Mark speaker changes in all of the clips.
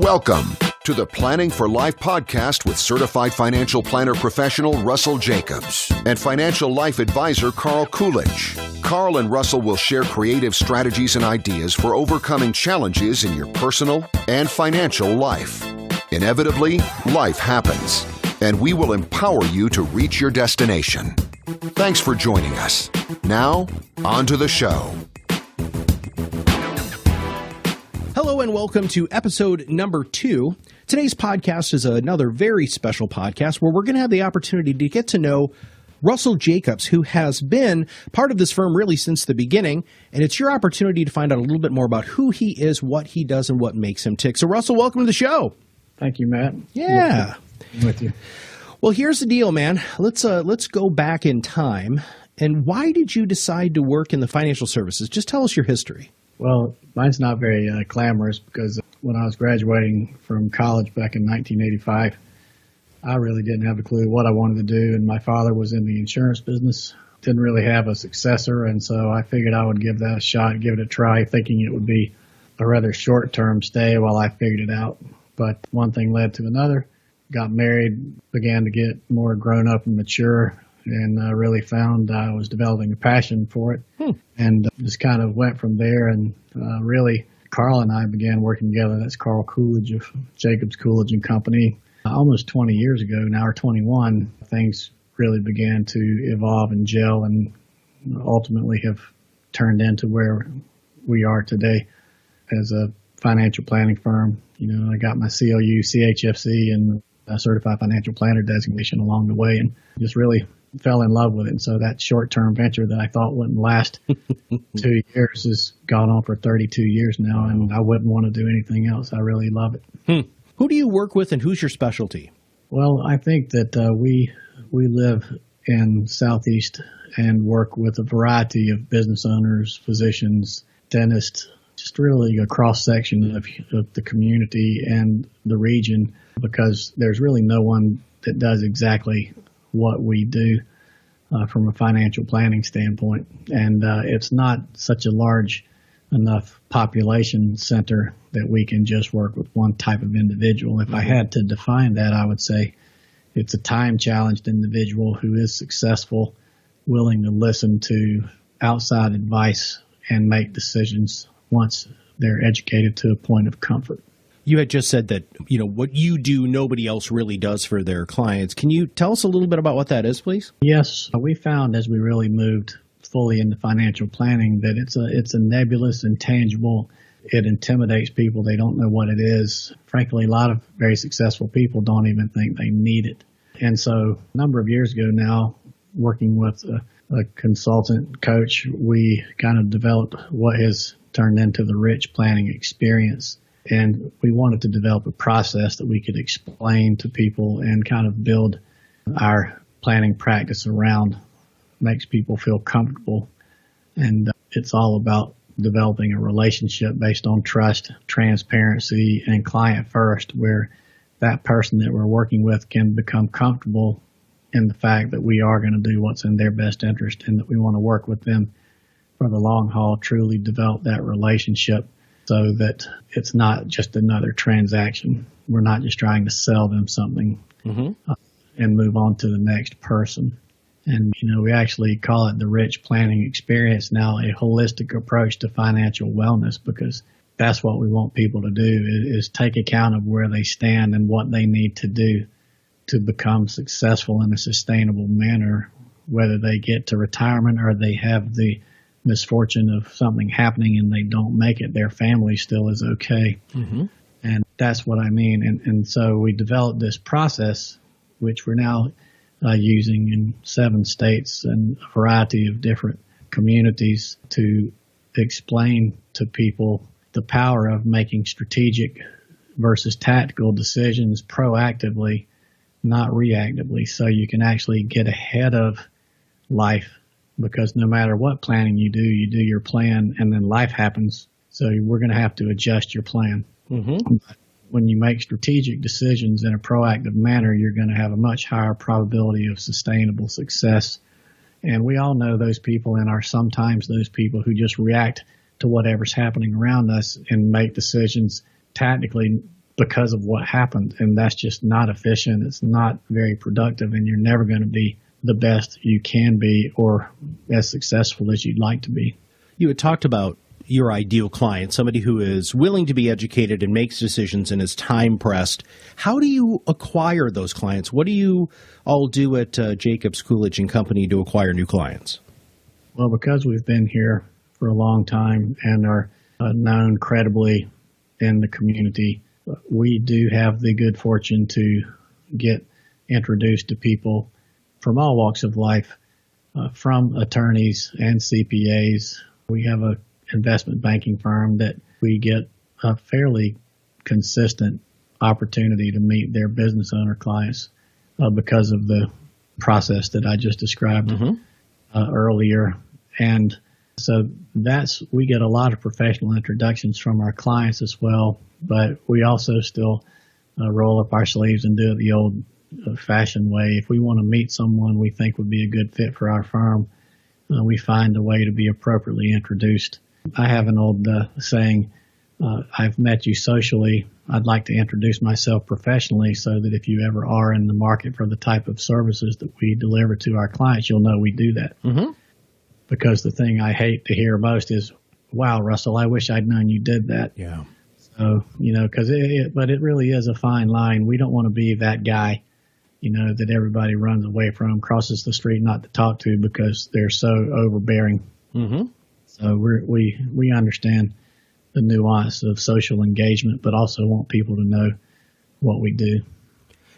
Speaker 1: Welcome to the Planning for Life podcast with certified financial planner professional Russell Jacobs and financial life advisor Carl Coolidge. Carl and Russell will share creative strategies and ideas for overcoming challenges in your personal and financial life. Inevitably, life happens, and we will empower you to reach your destination. Thanks for joining us. Now, on to the show.
Speaker 2: Hello and welcome to episode number 2. Today's podcast is another very special podcast where we're going to have the opportunity to get to know Russell Jacobs, who has been part of this firm really since the beginning. And it's your opportunity to find out a little bit more about who he is, what he does, and what makes him tick. So Russell, welcome to the show.
Speaker 3: Thank you, Matt.
Speaker 2: Yeah.
Speaker 3: I'm with you.
Speaker 2: Well, here's the deal, man. Let's go back in time. And why did you decide to work in the financial services? Just tell us your history.
Speaker 3: Well, mine's not very glamorous because when I was graduating from college back in 1985, I really didn't have a clue what I wanted to do. And my father was in the insurance business, didn't really have a successor. And so I figured I would give that a shot, give it a try, thinking it would be a rather short-term stay while I figured it out. But one thing led to another. Got married, began to get more grown up and mature, and really found I was developing a passion for it. And just kind of went from there. And really, Carl and I began working together. That's Carl Coolidge of Jacobs Coolidge Company. Almost 20 years ago now, or 21, things really began to evolve and gel and ultimately have turned into where we are today as a financial planning firm. You know, I got my CLU, CHFC, and a certified financial planner designation along the way, and just really fell in love with it. And so that short-term venture that I thought wouldn't last 2 years has gone on for 32 years now, and I wouldn't want to do anything else. I really love it.
Speaker 2: Who do you work with, and who's your specialty?
Speaker 3: Well, I think that we live in Southeast and work with a variety of business owners, physicians, dentists, just really a cross-section of the community and the region, because there's really no one that does exactly what we do from a financial planning standpoint. And it's not such a large enough population center that we can just work with one type of individual. If I had to define that, I would say it's a time-challenged individual who is successful, willing to listen to outside advice and make decisions once they're educated to a point of comfort.
Speaker 2: You had just said that, you know, what you do, nobody else really does for their clients. Can you tell us a little bit about what that is, please?
Speaker 3: Yes. We found as we really moved fully into financial planning that it's a nebulous, intangible. It intimidates people. They don't know what it is. Frankly, a lot of very successful people don't even think they need it. And so a number of years ago now, working with a consultant coach, we kind of developed what has turned into the rich planning experience. And we wanted to develop a process that we could explain to people and kind of build our planning practice around, makes people feel comfortable. And it's all about developing a relationship based on trust, transparency, and client first, where that person that we're working with can become comfortable in the fact that we are going to do what's in their best interest and that we want to work with them for the long haul, truly develop that relationship, so that it's not just another transaction. We're not just trying to sell them something and move on to the next person. And, you know, we actually call it the rich planning experience now, a holistic approach to financial wellness, because that's what we want people to do is take account of where they stand and what they need to do to become successful in a sustainable manner, whether they get to retirement or they have the misfortune of something happening and they don't make it, their family still is okay. And that's what I mean. And so we developed this process, which we're now using in 7 states and a variety of different communities, to explain to people the power of making strategic versus tactical decisions proactively, not reactively, so you can actually get ahead of life. Because no matter what planning you do your plan, and then life happens. So we're going to have to adjust your plan. When you make strategic decisions in a proactive manner, you're going to have a much higher probability of sustainable success. And we all know those people, and are sometimes those people who just react to whatever's happening around us and make decisions tactically because of what happened. And that's just not efficient. It's not very productive, and you're never going to be the best you can be or as successful as you'd like to be.
Speaker 2: You had talked about your ideal client, somebody who is willing to be educated and makes decisions and is time pressed. How do you acquire those clients? What do you all do at Jacobs Coolidge and Company to acquire new clients?
Speaker 3: Well, because we've been here for a long time and are known credibly in the community, we do have the good fortune to get introduced to people from all walks of life, from attorneys and CPAs. We have a investment banking firm that we get a fairly consistent opportunity to meet their business owner clients because of the process that I just described earlier. And so we get a lot of professional introductions from our clients as well, but we also still roll up our sleeves and do it the old fashioned way. If we want to meet someone we think would be a good fit for our firm, we find a way to be appropriately introduced. I have an old saying, I've met you socially. I'd like to introduce myself professionally so that if you ever are in the market for the type of services that we deliver to our clients, you'll know we do that. Mm-hmm. Because the thing I hate to hear most is, wow, Russell, I wish I'd known you did that.
Speaker 2: Yeah.
Speaker 3: So, but it really is a fine line. We don't want to be that guy, that everybody runs away from, crosses the street not to talk to because they're so overbearing. Mm-hmm. So we understand the nuance of social engagement, but also want people to know what we do.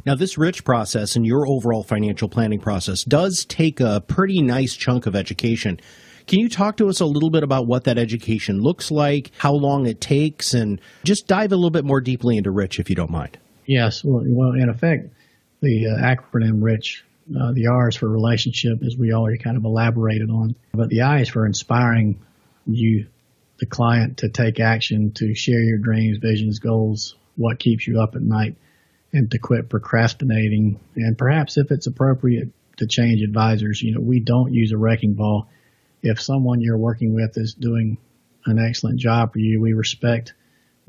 Speaker 2: Now, this rich process and your overall financial planning process does take a pretty nice chunk of education. Can you talk to us a little bit about what that education looks like, how long it takes, and just dive a little bit more deeply into RICH, if you don't mind?
Speaker 3: Yes. Well, in effect, the acronym RICH, the R is for relationship, as we already kind of elaborated on, but the I is for inspiring you, the client, to take action, to share your dreams, visions, goals, what keeps you up at night, and to quit procrastinating. And perhaps if it's appropriate to change advisors, we don't use a wrecking ball. If someone you're working with is doing an excellent job for you, we respect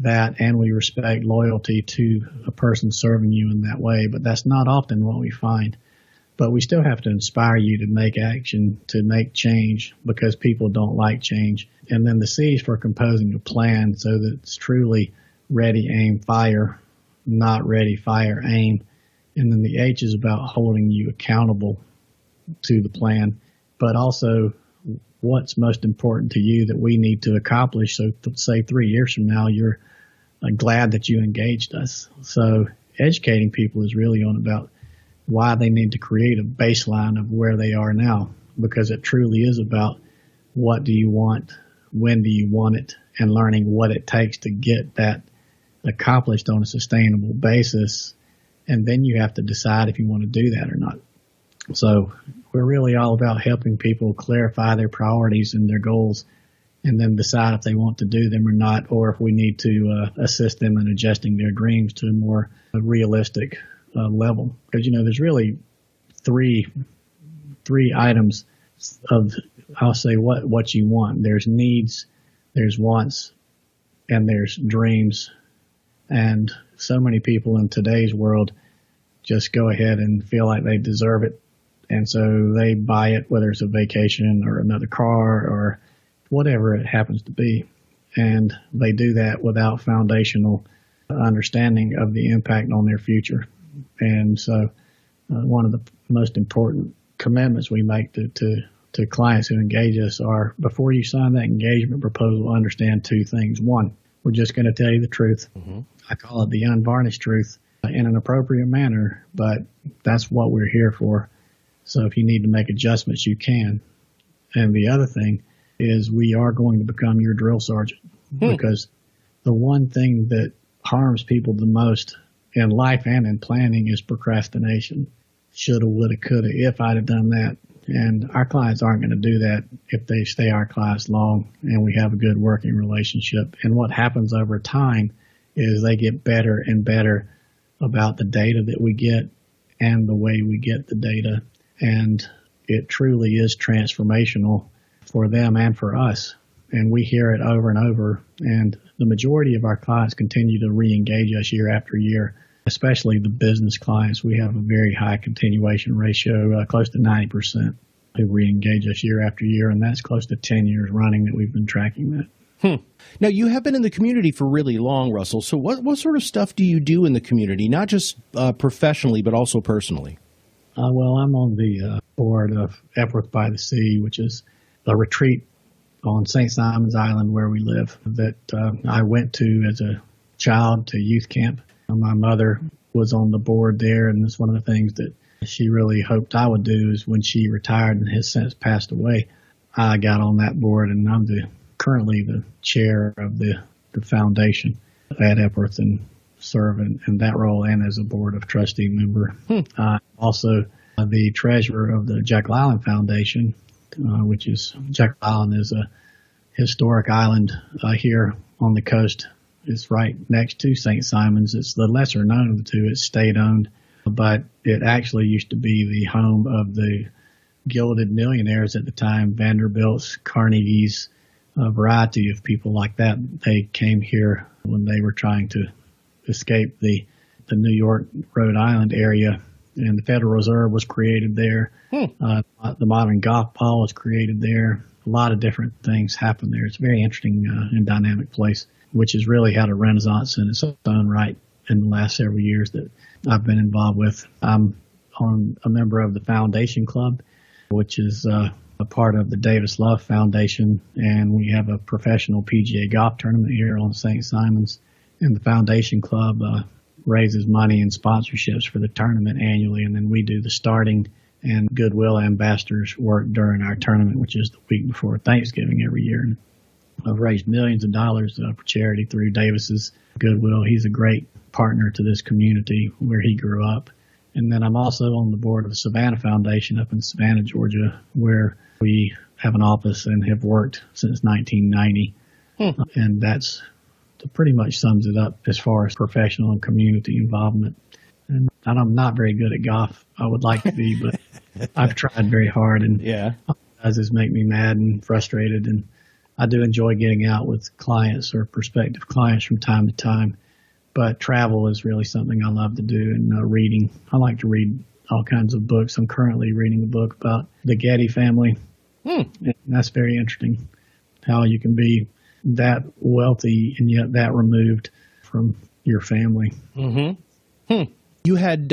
Speaker 3: that and we respect loyalty to a person serving you in that way. But that's not often what we find. But we still have to inspire you to make action, to make change, because people don't like change. And then the C is for composing a plan so that it's truly ready, aim, fire, not ready, fire, aim. And then the H is about holding you accountable to the plan, but also what's most important to you that we need to accomplish. So say 3 years from now, you're glad that you engaged us. So educating people is really on about why they need to create a baseline of where they are now, because it truly is about what do you want, when do you want it, and learning what it takes to get that accomplished on a sustainable basis. And then you have to decide if you want to do that or not. So we're really all about helping people clarify their priorities and their goals and then decide if they want to do them or not, or if we need to assist them in adjusting their dreams to a more realistic level. Because, there's really three items of, I'll say, what you want. There's needs, there's wants, and there's dreams. And so many people in today's world just go ahead and feel like they deserve it. And so they buy it, whether it's a vacation or another car or whatever it happens to be. And they do that without foundational understanding of the impact on their future. And so one of the most important commitments we make to clients who engage us are, before you sign that engagement proposal, understand two things. One, we're just going to tell you the truth. Mm-hmm. I call it the unvarnished truth in an appropriate manner, but that's what we're here for. So if you need to make adjustments, you can. And the other thing is we are going to become your drill sergeant, because the one thing that harms people the most in life and in planning is procrastination. Shoulda, woulda, coulda, if I'd have done that. And our clients aren't going to do that if they stay our clients long and we have a good working relationship. And what happens over time is they get better and better about the data that we get and the way we get the data. And it truly is transformational for them and for us. and we hear it over and over. And the majority of our clients continue to re-engage us year after year, especially the business clients. We have a very high continuation ratio, close to 90%, who re-engage us year after year, and that's close to 10 years running that we've been tracking that.
Speaker 2: Now, you have been in the community for really long, Russell. So what sort of stuff do you do in the community, not just professionally, but also personally?
Speaker 3: Well, I'm on the board of Epworth by the Sea, which is a retreat on St. Simon's Island where we live that I went to as a child to youth camp. My mother was on the board there, and it's one of the things that she really hoped I would do is when she retired and has since passed away, I got on that board, and I'm currently the chair of the foundation at Epworth and serve in that role and as a board of trustee member. Also the treasurer of the Jacobs Island Foundation, which is Jacobs Island is a historic island here on the coast. It's right next to St. Simon's. It's the lesser known of the two. It's state owned, but it actually used to be the home of the gilded millionaires at the time, Vanderbilts, Carnegies, a variety of people like that. They came here when they were trying to escape the New York, Rhode Island area, and the Federal Reserve was created there. The modern golf ball was created there. A lot of different things happened there. It's a very interesting and dynamic place, which has really had a renaissance in its own right in the last several years that I've been involved with. I'm a member of the Foundation Club, which is a part of the Davis Love Foundation, and we have a professional PGA golf tournament here on St. Simon's, and the Foundation Club raises money and sponsorships for the tournament annually, and then we do the starting and Goodwill ambassadors work during our tournament, which is the week before Thanksgiving every year. And I've raised millions of dollars for charity through Davis's Goodwill. He's a great partner to this community where he grew up. And then I'm also on the board of the Savannah Foundation up in Savannah, Georgia, where we have an office and have worked since 1990. And that's pretty much sums it up as far as professional and community involvement. And I'm not very good at golf. I would like to be, but I've tried very hard, and this make me mad and frustrated. And I do enjoy getting out with clients or prospective clients from time to time. But travel is really something I love to do, and reading. I like to read all kinds of books. I'm currently reading a book about the Getty family. And that's very interesting, how you can be that wealthy and yet that removed from your family.
Speaker 2: You had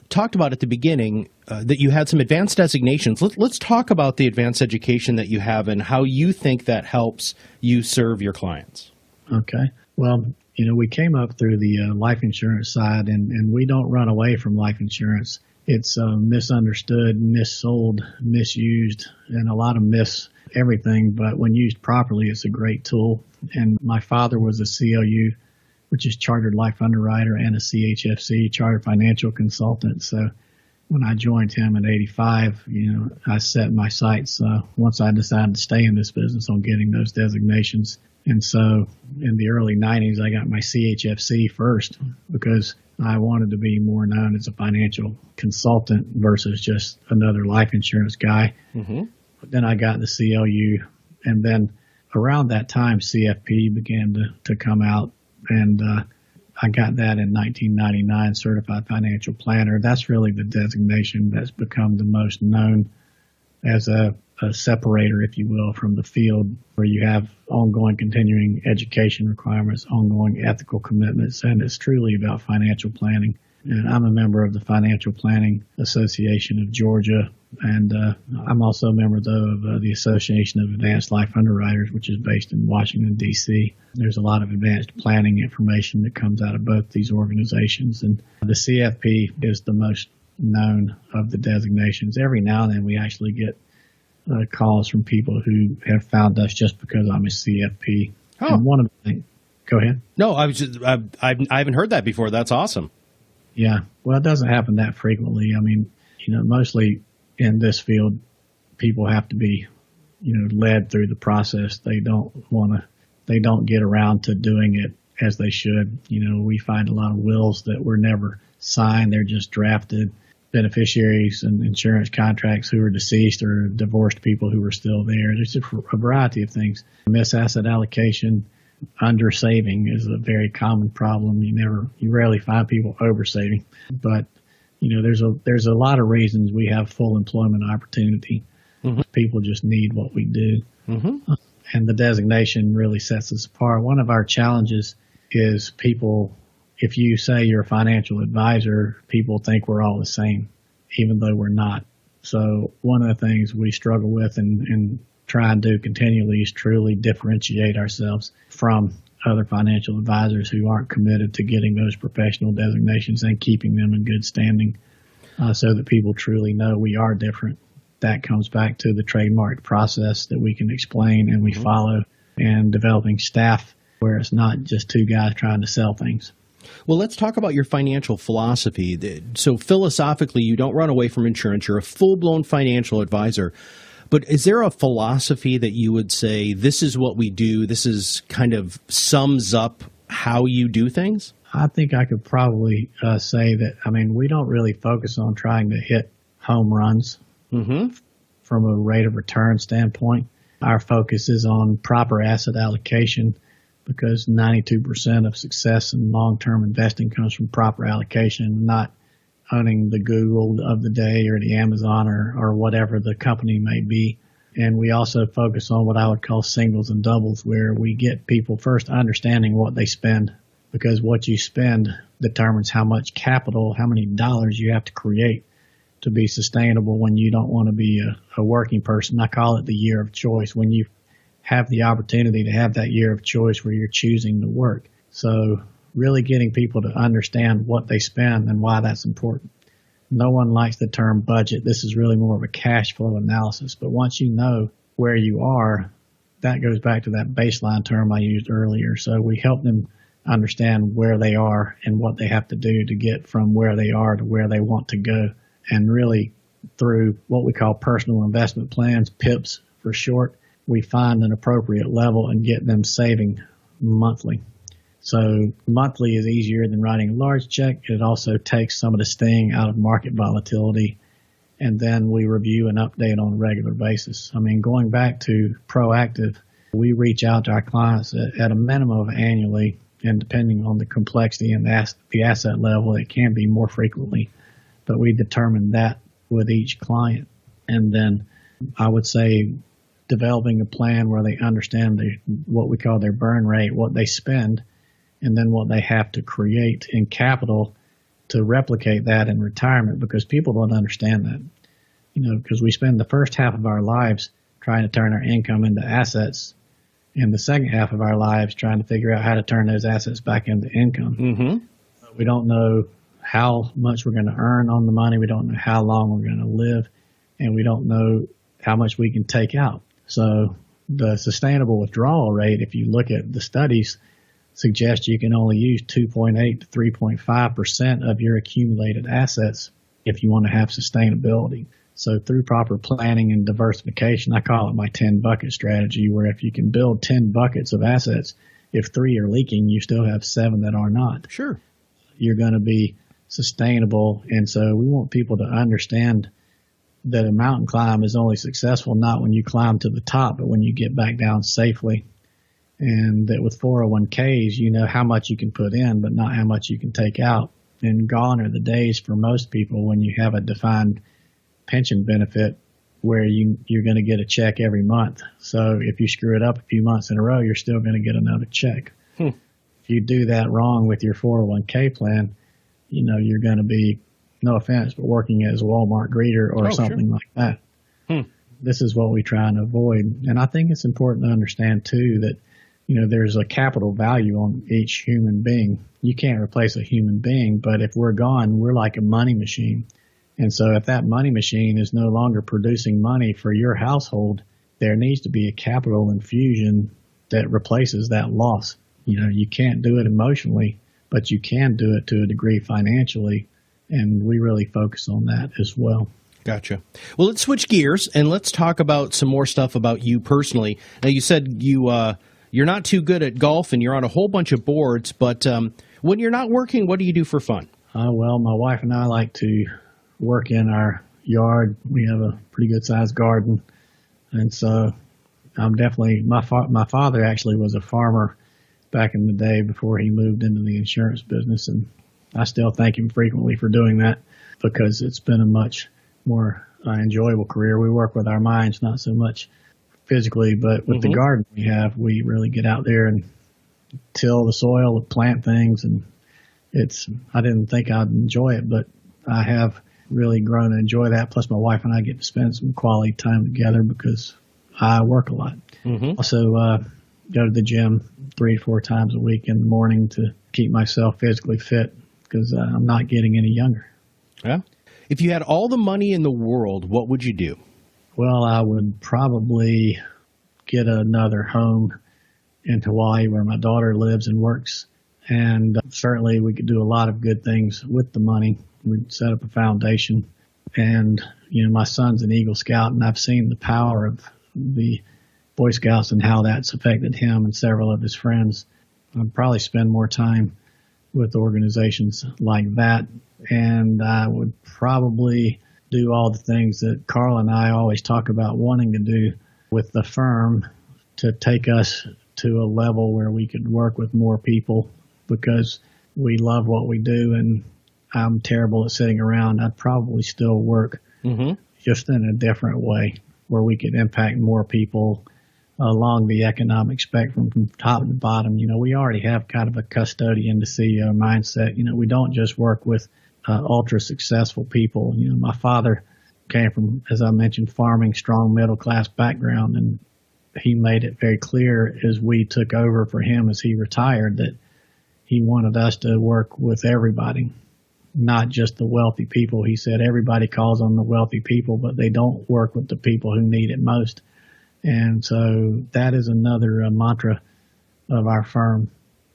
Speaker 2: talked about at the beginning that you had some advanced designations. Let's talk about the advanced education that you have and how you think that helps you serve your clients.
Speaker 3: Okay. Well, we came up through the life insurance side, and we don't run away from life insurance. It's misunderstood, missold, misused, and a lot of everything. But when used properly, it's a great tool. And my father was a CLU, which is Chartered Life Underwriter, and a CHFC, Chartered Financial Consultant. So when I joined him in 85, I set my sights, once I decided to stay in this business, on getting those designations. And so in the early 90s, I got my CHFC first because I wanted to be more known as a financial consultant versus just another life insurance guy. But then I got the CLU, and then around that time, CFP began to come out, and I got that in 1999, Certified Financial Planner. That's really the designation that's become the most known as a separator, if you will, from the field, where you have ongoing continuing education requirements, ongoing ethical commitments, and it's truly about financial planning. And I'm a member of the Financial Planning Association of Georgia, and I'm also a member, though, of the Association of Advanced Life Underwriters, which is based in Washington, D.C. There's a lot of advanced planning information that comes out of both these organizations, and the CFP is the most known of the designations. Every now and then we actually get calls from people who have found us just because I'm a CFP. And one of the things, go ahead.
Speaker 2: No, I haven't heard that before. That's awesome.
Speaker 3: Yeah. Well, it doesn't happen that frequently. I mean, mostly in this field, people have to be, led through the process. They don't get around to doing it as they should. We find a lot of wills that were never signed. They're just drafted. beneficiaries and insurance contracts who are deceased or divorced people who are still there. There's just a variety of things. Misasset allocation, under saving is a very common problem. You rarely find people over saving, but there's a lot of reasons we have full employment opportunity. Mm-hmm. People just need what we do. Mm-hmm. And the designation really sets us apart. One of our challenges is people, if you say you're a financial advisor, people think we're all the same, even though we're not. So one of the things we struggle with and try and do continually is truly differentiate ourselves from other financial advisors who aren't committed to getting those professional designations and keeping them in good standing, so that people truly know we are different. That comes back to the trademark process that we can explain and we follow, and developing staff where it's not just two guys trying to sell things.
Speaker 2: Well, let's talk about your financial philosophy. So philosophically, you don't run away from insurance. You're a full-blown financial advisor. But is there a philosophy that you would say, this is what we do, this is kind of sums up how you do things?
Speaker 3: I think I could probably say that, we don't really focus on trying to hit home runs from a rate of return standpoint. Our focus is on proper asset allocation, because 92% of success in long-term investing comes from proper allocation, not owning the Google of the day or the Amazon or whatever the company may be. And we also focus on what I would call singles and doubles, where we get people first understanding what they spend, because what you spend determines how much capital, how many dollars you have to create to be sustainable when you don't want to be a working person. I call it the year of choice, when you have the opportunity to have that year of choice where you're choosing to work. So really getting people to understand what they spend and why that's important. No one likes the term budget. This is really more of a cash flow analysis. But once you know where you are, that goes back to that baseline term I used earlier. So we help them understand where they are and what they have to do to get from where they are to where they want to go. And really, through what we call personal investment plans, PIPs for short, we find an appropriate level and get them saving monthly. So monthly is easier than writing a large check. It also takes some of the sting out of market volatility. And then we review and update on a regular basis. Going back to proactive, we reach out to our clients at a minimum of annually, and depending on the complexity and the asset level, it can be more frequently. But we determine that with each client. And then I would say developing a plan where they understand what we call their burn rate, what they spend, and then what they have to create in capital to replicate that in retirement, because people don't understand that. Because we spend the first half of our lives trying to turn our income into assets, and the second half of our lives trying to figure out how to turn those assets back into income. Mm-hmm. We don't know how much we're going to earn on the money. We don't know how long we're going to live, and we don't know how much we can take out. So the sustainable withdrawal rate, if you look at the studies, suggests you can only use 2.8 to 3.5% of your accumulated assets if you want to have sustainability. So through proper planning and diversification, I call it my 10 bucket strategy, where if you can build 10 buckets of assets, if 3 are leaking, you still have 7 that are not.
Speaker 2: Sure.
Speaker 3: You're going to be sustainable. And so we want people to understand that a mountain climb is only successful not when you climb to the top, but when you get back down safely. And that with 401ks, you know how much you can put in, but not how much you can take out. And gone are the days for most people when you have a defined pension benefit where you're going to get a check every month. So if you screw it up a few months in a row, you're still going to get another check. If you do that wrong with your 401k plan, you're going to be, no offense, but working as a Walmart greeter or something like that. This is what we try and avoid. And I think it's important to understand, too, that there's a capital value on each human being. You can't replace a human being, but if we're gone, we're like a money machine. And so if that money machine is no longer producing money for your household, there needs to be a capital infusion that replaces that loss. You can't do it emotionally, but you can do it to a degree financially. And we really focus on that as well.
Speaker 2: Gotcha. Well, let's switch gears and let's talk about some more stuff about you personally. Now, you said you're not too good at golf and you're on a whole bunch of boards, but when you're not working, what do you do for fun?
Speaker 3: Well, my wife and I like to work in our yard. We have a pretty good sized garden. And so I'm definitely, my father actually was a farmer back in the day before he moved into the insurance business. And I still thank him frequently for doing that because it's been a much more enjoyable career. We work with our minds, not so much physically, but with the garden we have, we really get out there and till the soil, plant things. And I didn't think I'd enjoy it, but I have really grown to enjoy that. Plus my wife and I get to spend some quality time together because I work a lot. Also, go to the gym 3 to 4 times a week in the morning to keep myself physically fit because I'm not getting any younger.
Speaker 2: Yeah. If you had all the money in the world, what would you do?
Speaker 3: Well, I would probably get another home in Hawaii where my daughter lives and works. And certainly we could do a lot of good things with the money. We'd set up a foundation. And, my son's an Eagle Scout, and I've seen the power of the Boy Scouts and how that's affected him and several of his friends. I'd probably spend more time with organizations like that. And I would probably do all the things that Carl and I always talk about wanting to do with the firm to take us to a level where we could work with more people because we love what we do and I'm terrible at sitting around. I'd probably still work just in a different way where we could impact more people along the economic spectrum from top to bottom. We already have kind of a custodian to CEO mindset. We don't just work with ultra successful people. My father came from, as I mentioned, farming, strong middle class background, and he made it very clear as we took over for him as he retired that he wanted us to work with everybody, not just the wealthy people. He said everybody calls on the wealthy people, but they don't work with the people who need it most. And so that is another mantra of our firm.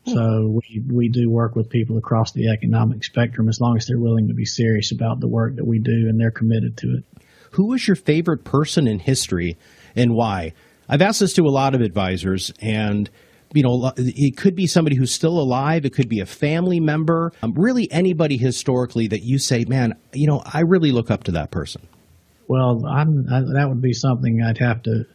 Speaker 3: So we do work with people across the economic spectrum as long as they're willing to be serious about the work that we do and they're committed to it.
Speaker 2: Who was your favorite person in history and why? I've asked this to a lot of advisors, and it could be somebody who's still alive. It could be a family member, really anybody historically that you say, man, I really look up to that person.
Speaker 3: Well, that would be something I'd have to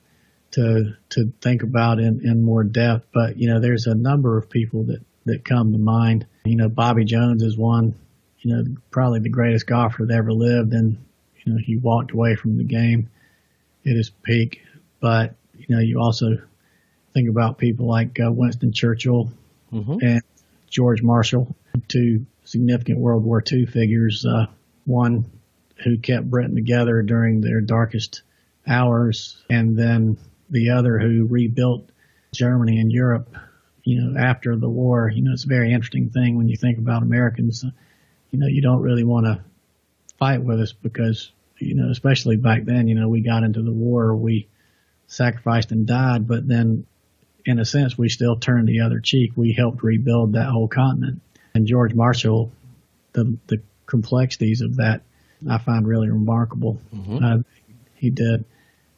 Speaker 3: think about in more depth. But, there's a number of people that come to mind. Bobby Jones is one, probably the greatest golfer that ever lived. And, he walked away from the game at his peak. But, you also think about people like Winston Churchill and George Marshall, 2 significant World War II figures, one who kept Britain together during their darkest hours, and then the other who rebuilt Germany and Europe, after the war. It's a very interesting thing when you think about Americans. You don't really want to fight with us because, especially back then, we got into the war, we sacrificed and died, but then in a sense, we still turned the other cheek. We helped rebuild that whole continent. And George Marshall, the complexities of that, I find really remarkable. He did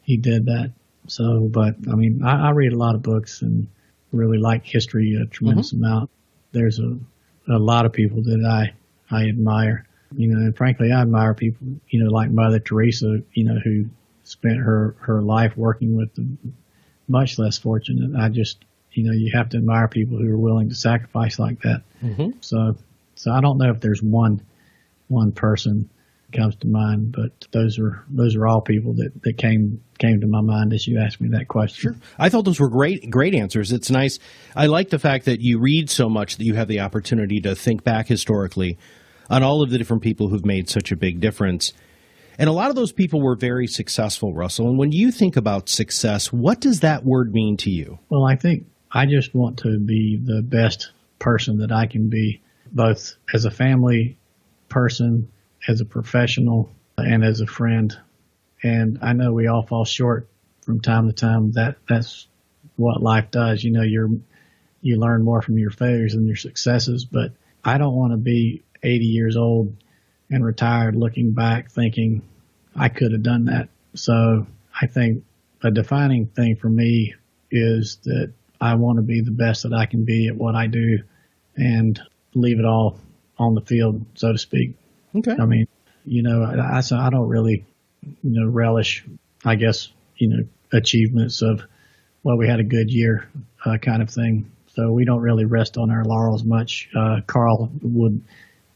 Speaker 3: that. So, but I read a lot of books and really like history a tremendous amount. There's a lot of people that I admire, and frankly, I admire people, like Mother Teresa, who spent her life working with the much less fortunate. I just, you have to admire people who are willing to sacrifice like that. So I don't know if there's one person comes to mind, but those are all people that came to my mind as you asked me that question.
Speaker 2: Sure. I thought those were great answers. It's nice. I like the fact that you read so much that you have the opportunity to think back historically on all of the different people who've made such a big difference. And a lot of those people were very successful, Russell. And when you think about success, what does that word mean to you?
Speaker 3: Well, I think I just want to be the best person that I can be, both as a family person, as a professional, and as a friend. And I know we all fall short from time to time. That's what life does. You learn more from your failures than your successes. But I don't want to be 80 years old and retired looking back thinking I could have done that. So I think a defining thing for me is that I want to be the best that I can be at what I do and leave it all on the field, so to speak.
Speaker 2: Okay.
Speaker 3: I don't really, relish, I guess, achievements of, well, we had a good year kind of thing. So we don't really rest on our laurels much. Carl would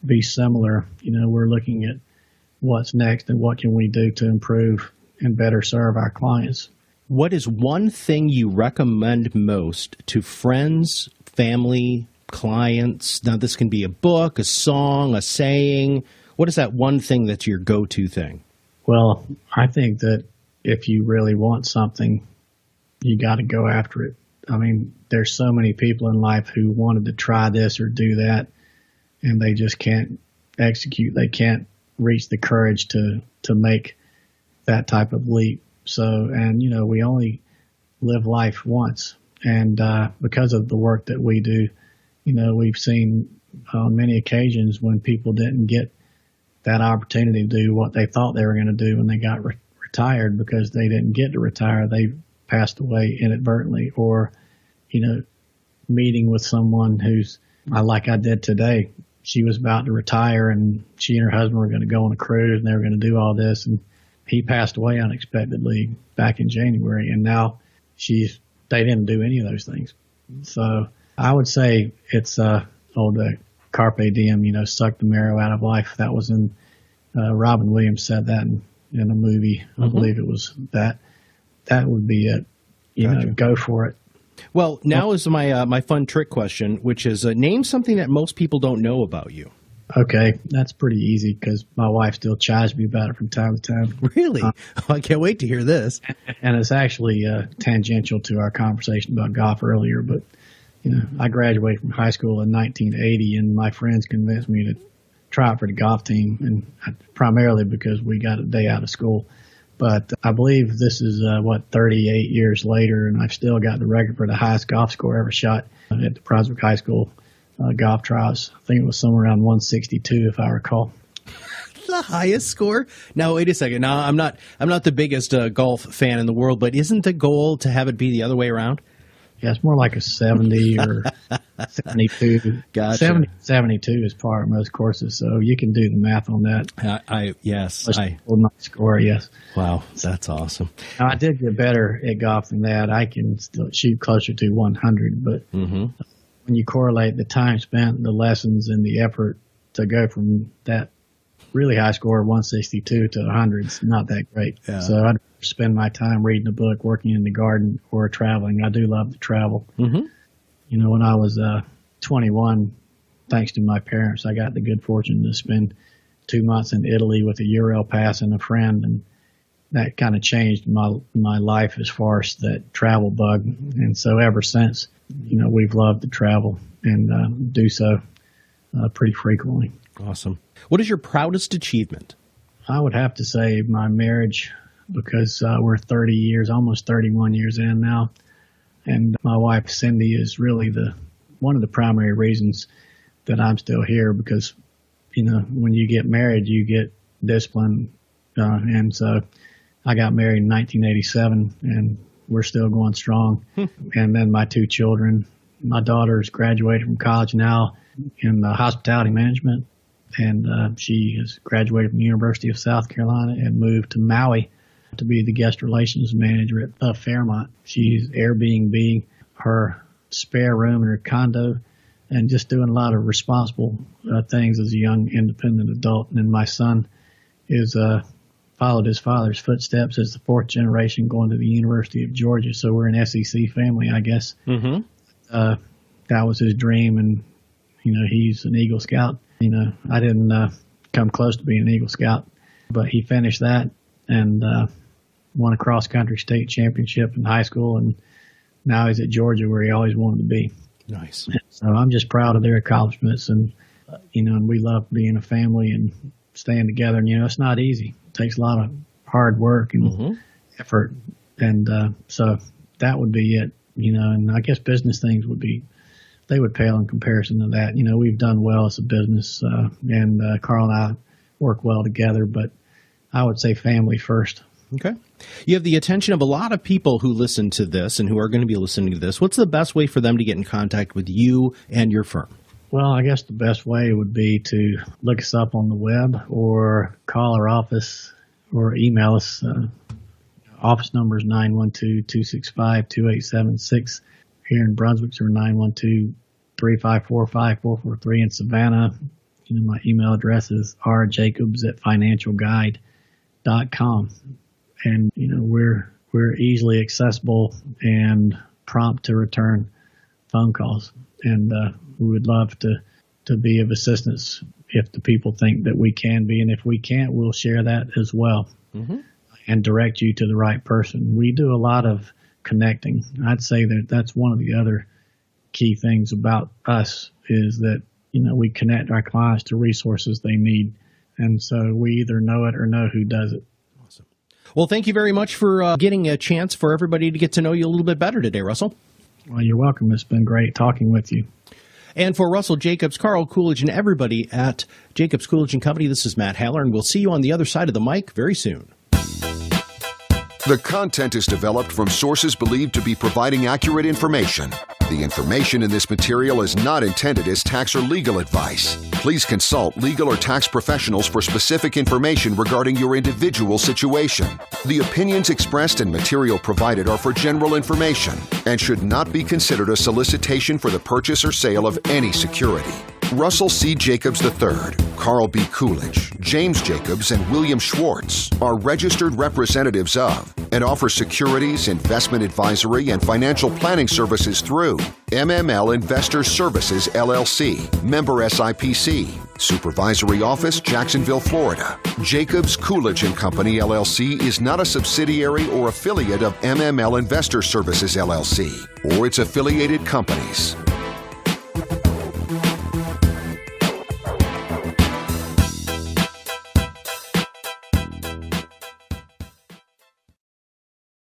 Speaker 3: be similar. We're looking at what's next and what can we do to improve and better serve our clients.
Speaker 2: What is one thing you recommend most to friends, family, clients? Now, this can be a book, a song, a saying. What is that one thing that's your go-to thing?
Speaker 3: Well, I think that if you really want something, you got to go after it. I mean, there's so many people in life who wanted to try this or do that, and they just can't execute. They can't reach the courage to make that type of leap. So, and we only live life once, and because of the work that we do, we've seen on many occasions when people didn't get that opportunity to do what they thought they were going to do when they got retired because they didn't get to retire. They passed away inadvertently, or meeting with someone who's like I did today. She was about to retire, and she and her husband were going to go on a cruise, and they were going to do all this, and he passed away unexpectedly back in January, and now they didn't do any of those things. So I would say it's carpe diem, suck the marrow out of life. That was in Robin Williams said that in a movie. I believe it was that. That would be it.
Speaker 2: Gotcha.
Speaker 3: Go for it.
Speaker 2: Well, now is my fun trick question, which is name something that most people don't know about you.
Speaker 3: Okay, that's pretty easy because my wife still chides me about it from time to time.
Speaker 2: Really? I can't wait to hear this.
Speaker 3: And it's actually tangential to our conversation about golf earlier, but I graduated from high school in 1980, and my friends convinced me to try out for the golf team, and primarily because we got a day out of school. But I believe this is, 38 years later, and I've still got the record for the highest golf score ever shot at the Proswick High School golf trials. I think it was somewhere around 162, if I recall.
Speaker 2: The highest score? Now, wait a second. Now, I'm not the biggest golf fan in the world, but isn't the goal to have it be the other way around?
Speaker 3: Yeah, it's more like a 70 or 72.
Speaker 2: Gotcha.
Speaker 3: 72 is par at most courses, so you can do the math on that.
Speaker 2: Yes.
Speaker 3: My score, yes.
Speaker 2: Wow, that's awesome.
Speaker 3: Now, I did get better at golf than that. I can still shoot closer to 100, but when you correlate the time spent, the lessons, and the effort to go from that really high score of 162 to 100, it's not that great. Yeah. So I'd spend my time reading a book, working in the garden, or traveling. I do love to travel. When I was 21, thanks to my parents, I got the good fortune to spend 2 months in Italy with a Euro pass and a friend, and that kind of changed my life as far as that travel bug. And so ever since, we've loved to travel and do so pretty frequently.
Speaker 2: Awesome. What is your proudest achievement?
Speaker 3: I would have to say my marriage, because we're 30 years, almost 31 years in now. And my wife, Cindy, is really one of the primary reasons that I'm still here, because, when you get married, you get discipline. And so I got married in 1987, and we're still going strong. And then my 2 children, my daughter's graduated from college now in hospitality management, and she has graduated from the University of South Carolina and moved to Maui to be the guest relations manager at Fairmont. She's Airbnb her spare room in her condo and just doing a lot of responsible things as a young independent adult. And then my son is followed his father's footsteps as the 4th generation going to the University of Georgia. So we're an SEC family, I guess. That was his dream, and he's an Eagle Scout. I didn't come close to being an Eagle Scout, but he finished that and won a cross-country state championship in high school, and now he's at Georgia, where he always wanted to be.
Speaker 2: Nice. So
Speaker 3: I'm just proud of their accomplishments, and and we love being a family and staying together. And it's not easy; it takes a lot of hard work and effort, and so that would be it. And I guess business things they would pale in comparison to that. We've done well as a business, and Carl and I work well together, but I would say family first.
Speaker 2: Okay. You have the attention of a lot of people who listen to this and who are going to be listening to this. What's the best way for them to get in contact with you and your firm?
Speaker 3: Well, I guess the best way would be to look us up on the web or call our office or email us. Office number is 912-265-2876. Here in Brunswick, or 912-354-5443 in Savannah. My email address is rjacobs@financialguide.com. And, we're easily accessible and prompt to return phone calls. And we would love to be of assistance if the people think that we can be. And if we can't, we'll share that as well and direct you to the right person. We do a lot of connecting. I'd say that that's one of the other key things about us is that, we connect our clients to resources they need. And so we either know it or know who does it.
Speaker 2: Awesome. Well, thank you very much for getting a chance for everybody to get to know you a little bit better today, Russell.
Speaker 3: Well, you're welcome. It's been great talking with you.
Speaker 2: And for Russell Jacobs, Carl Coolidge, and everybody at Jacobs Coolidge Company, this is Matt Haller, and we'll see you on the other side of the mic very soon.
Speaker 1: The content is developed from sources believed to be providing accurate information. The information in this material is not intended as tax or legal advice. Please consult legal or tax professionals for specific information regarding your individual situation. The opinions expressed and material provided are for general information and should not be considered a solicitation for the purchase or sale of any security. Russell C. Jacobs III, Carl B. Coolidge, James Jacobs, and William Schwartz are registered representatives of and offer securities, investment advisory, and financial planning services through MML Investor Services, LLC, member SIPC, Supervisory Office, Jacksonville, Florida. Jacobs Coolidge Company LLC is not a subsidiary or affiliate of MML Investor Services, LLC, or its affiliated companies.